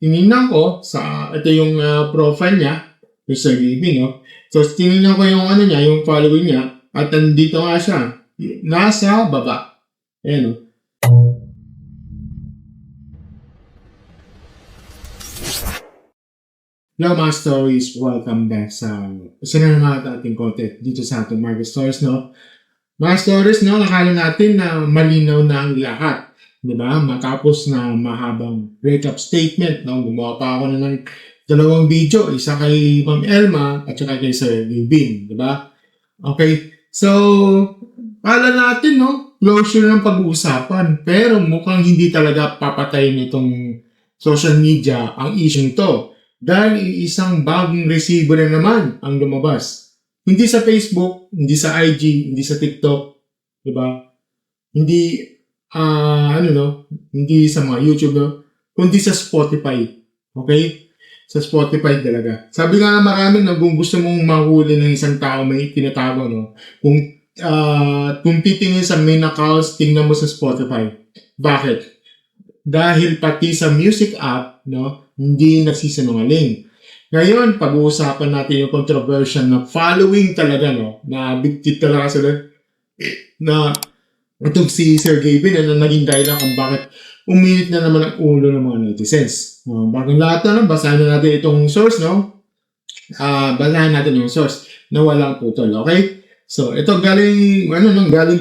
tinignan ko sa, ito yung profile niya, yung Sir Gaby, no? So, tinignan ko yung ano niya, yung following niya, at nandito nga siya, nasa baba. Ayan, no? Hello mga stories, welcome back sa isa na naman ating content dito sa ating Market Stories, no? Mga stories, no, nakala natin na malinaw na ang lahat, di ba? Matapos na mahabang recap statement, no? Gumawa pa ako ng dalawang video, isa kay Ma'am Elma at saka kay Sir Gavin, di ba? Okay, so, kala natin, no, closure ng pag-uusapan, pero mukhang hindi talaga papatayin itong social media ang issue to. Dahil isang bagong resibo na naman ang lumabas. Hindi sa Facebook, hindi sa IG, hindi sa TikTok, di ba? Hindi, hindi sa mga YouTube, no? Kundi sa Spotify. Okay? Sa Spotify talaga. Sabi nga marami na kung gusto mong mahuli ng isang tao may tinatawag, no? Kung titingin sa main accounts, tingnan mo sa Spotify. Bakit? Dahil pati sa music app, no? Hindi nagsisinungaling. Ngayon, pag-uusapan natin yung controversial na following talaga, no? Na big tit talaga sila. Na itong si Sir Gavin na naging dahilan kung bakit uminit na naman ang ulo ng mga netizens. Bagong lahat na, basahin na natin itong source, no? Basahin natin yung source na walang putol, okay? So, ito galing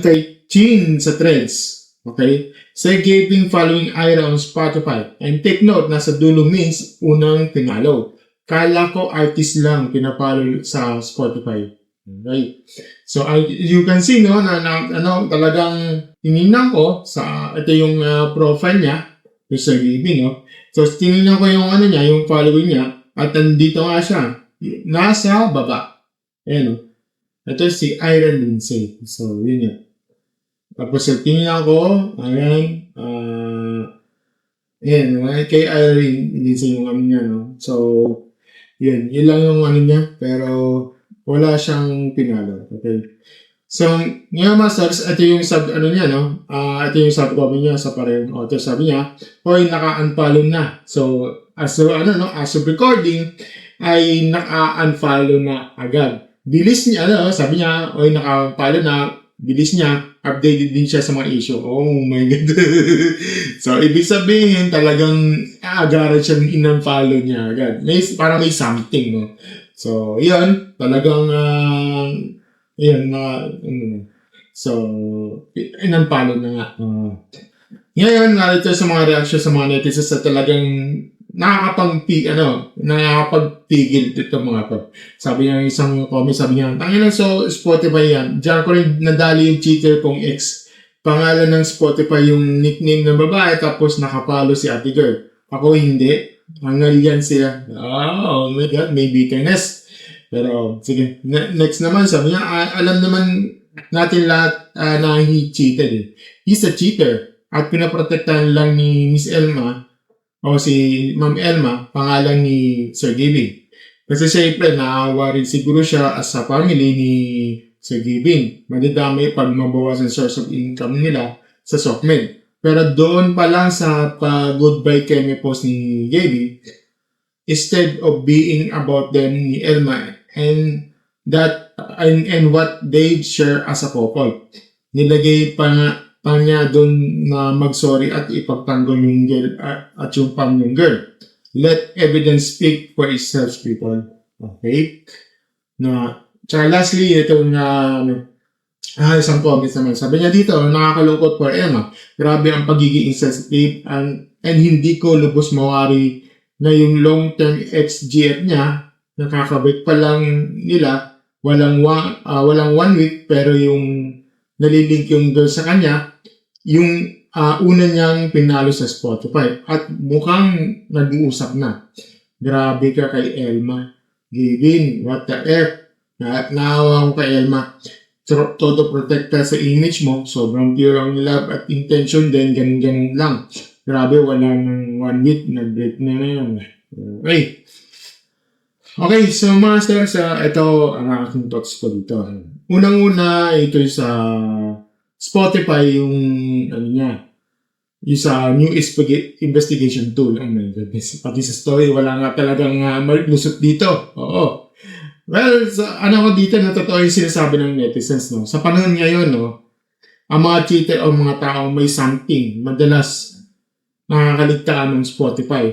kay Chin sa Threads. Okay? Sir Gavin following Ira on Spotify. And take note, nasa dulo means unang pinalo. Kala ko artist lang pinapalo sa Spotify. Okay? So, you can see, no, talagang tinignan ko sa, ito yung profile niya, yung Sir Gavin, no? So, tinignan ko yung yung following niya, at nandito nga siya, nasa baba. Ayan, no? Ito si Ira Lindsay. So, yun yun. Tapos tingnan ko, ayan, kay Irene, hindi sa yung niya, no? So, yun lang yung niya, pero wala siyang pinalo, okay? So, ngayon masters, ito yung niya, no? Ito yung subcopy niya sa parehong author, sabi niya, hoy, naka-unfollow na. So, as of recording, ay naka-unfollow na agad. Bilis niya, sabi niya, hoy, naka-unfollow na, bilis niya, updated din siya sa mga issue. Oh my God. So, ibig sabihin, talagang agad siya in-unfollow niya agad. Parang may something, no? So, yun, talagang, so, in-unfollow na nga. Ngayon, narito sa mga reaction sa mga netizens sa talagang nakakapagpigil dito mga to. Sabi niya isang comment, sabi niya, tangina so Spotify yan. Diyan ko rin nadali yung cheater kong ex. Pangalan ng Spotify yung nickname ng babae tapos nakapalo si ate girl. Ako hindi. Hangal yan siya. Oh my God, may bitterness. Pero sige, next naman sabi niya, alam naman natin lahat na he cheated eh. He's a cheater. At pinaprotektahan lang ni Miss Elma o si Ma'am Elma, pangalan ni Sir Gavin. Kasi syempre, naawa rin siguro siya as sa family ni Sir Gavin. Madidami pag mabawasan source of income nila sa Sockmed. Pero doon pa lang sa goodbye keme post ni Gavin, instead of being about them ni Elma and what they share as a couple, nilagay pa niya doon na mag-sorry at ipagtanggol yung girl at yung pang yung girl. Let evidence speak for itself, people. Okay? Tsaka lastly, ito isang comments naman. Sabi niya dito, nakakalungkot for Emma. Grabe ang pagiging insensitive and hindi ko lubos mawari na yung long-term ex-GF niya, nakakabit pa lang nila, walang 1 week, pero yung nalilink yung girl sa kanya, yung una niyang pinalo sa Spotify at mukhang nag-uusap na. Grabe ka kay Elma. Gavin, what the F? Naawa ko kay Elma. Todo protecta sa image mo, sobrang pure ang love at intention din, ganun lang. Grabe, wala nang 1 week, nag-break na yan. Okay, so masters, ito ang aking thoughts ko dito. Unang-una, ito sa Spotify yung yung sa new investigation tool. Oh my goodness. Pati sa story, wala nga talagang lusot dito. Oo. Well, ano ko dito, na totoo yung sinasabi ng netizens, no? Sa panahon ngayon, no, ang mga cheater o mga taong may something, madalas nakakaligtaan ng Spotify.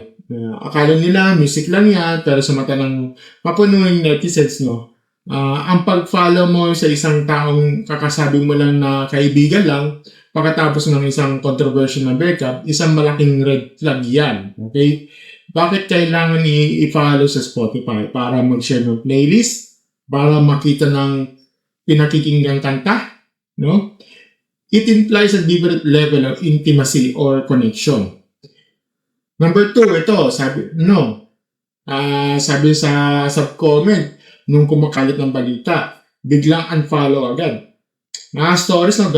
Akala nila, music lang yan, pero sa mata ng mapunuing netizens, no, ang pag-follow mo sa isang taong kakasabi mo lang na kaibigan lang, pagkatapos ng isang controversial na breakup, isang malaking red flag yan. Okay? Bakit kailangan i-follow sa Spotify? Para mag-share ng playlist? Para makita ng pinakikinggang kanta? No? It implies a different level of intimacy or connection. Number 2, ito, sabi sa subcomment, nung kumakalit ng balita, biglang unfollow agad. Mga stories na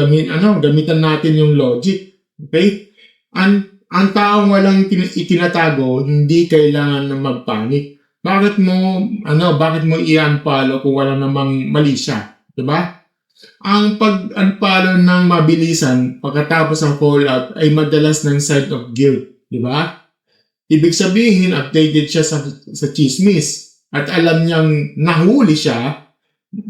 gamitan natin yung logic. Okay? Ang taong walang itinatago, hindi kailangan na magpanik. Bakit mo i-unfollow kung wala namang mali siya? Diba? Ang pag-unfollow ng mabilisan pagkatapos ng call out ay madalas ng sign of guilt. Diba? Ibig sabihin, updated siya sa chismis at alam niyang nahuli siya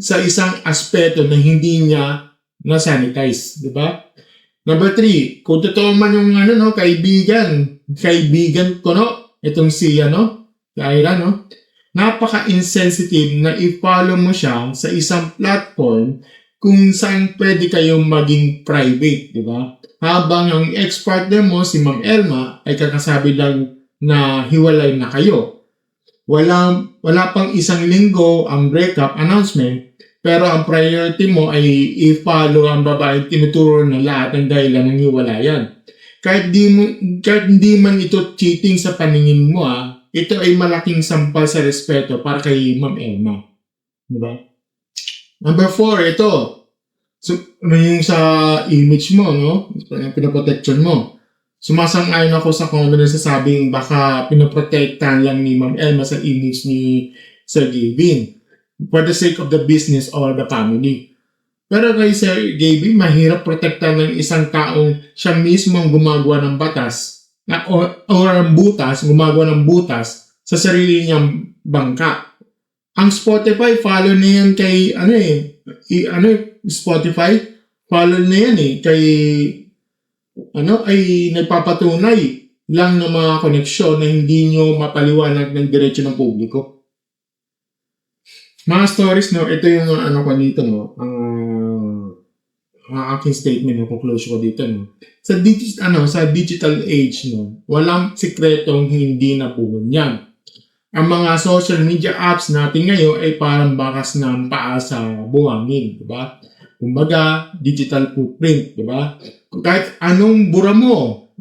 sa isang aspeto na hindi niya na-sanitize, di ba? Number 3, kung totoo man yung kaibigan ko, no? Itong si, Kyra, no? Napaka-insensitive na i-follow mo siya sa isang platform kung saan pwede kayong maging private, di ba? Habang ang ex-partner mo, si Ma'am Elma, ay kakasabi lang na hiwalay na kayo. Wala pang isang linggo ang breakup announcement, pero ang priority mo ay i-follow ang babae tinuturo na lahat ng dahilan ng hiwalayan. Kahit hindi man ito cheating sa paningin mo, ito ay malaking sampal sa respeto para kay Ma'am Elma. Diba? Number 4, ito. So, yung sa image mo, no? Pinaprotection mo. Sumasang-ayon ako sa comment na sasabing baka pinoprotektahan lang ni Ma'am Elma sa image ni Sir Gavin for the sake of the business or the family. Pero kay Sir Gavin, mahirap protektahan ng isang taong siya mismo ang gumagawa ng batas gumagawa ng butas sa sarili niyang bangka. Ang Spotify, follow na yan kay, Spotify, follow na yan kay, ay nagpapatunay lang ng mga koneksyon na hindi nyo mapaliwanag ng diretso ng publiko. Mga stories, no, ito yung ko dito, no, ang aking statement, conclusion ko dito, no. Sa digital age, no, walang sikretong hindi napupunyan. Ang mga social media apps natin ngayon ay parang bakas ng paa sa buhangin, di ba? Kumbaga, digital footprint, di ba? Kahit anong bura mo,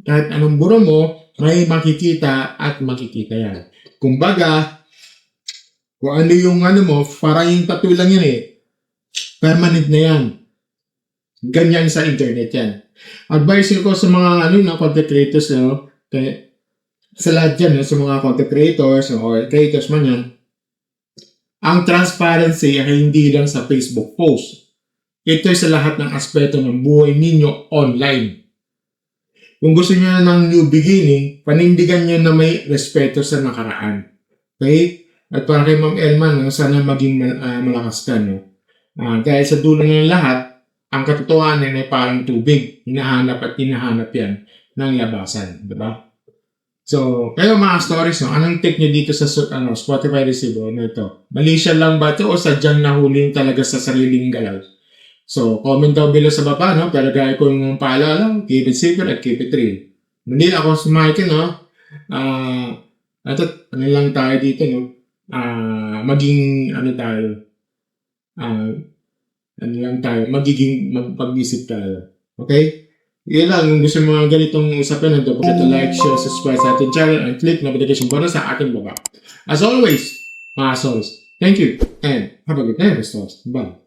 may makikita at makikita yan. Kumbaga, kung ano yung parang yung tattoo lang yan permanent na yan. Ganyan sa internet yan. Advice ko sa mga content creators, sa lahat dyan, sa mga content creators or creators man yan, ang transparency ay hindi lang sa Facebook post. Ito ay sa lahat ng aspeto ng buhay ninyo online. Kung gusto niyo ng new beginning, panindigan niyo na may respeto sa nakaraan. Okay? At para kay Ma'am Elma, sana maging malakas ka. Dahil sa dulo ng lahat, ang katotohanan ay parang tubig. Hinahanap yan ng labasan. Diba? So, kayo mga stories, anong take nyo dito sa Spotify resibo? Ito? Mali siya lang ba ito o sadyang nahuling talaga sa sariling galaw? So, comment down below sa baba, pero gaya ko yung paalala, keep it safe at keep it real. Muli ako si Michael, lang tayo dito, magiging magpag-isip tayo. Okay? Yun lang, kung gusto mga ganitong usapin, don't forget to like, share, subscribe sa ating channel, and click notification button sa ating baba. As always, mga souls, thank you, and have a good day, stars. Bye.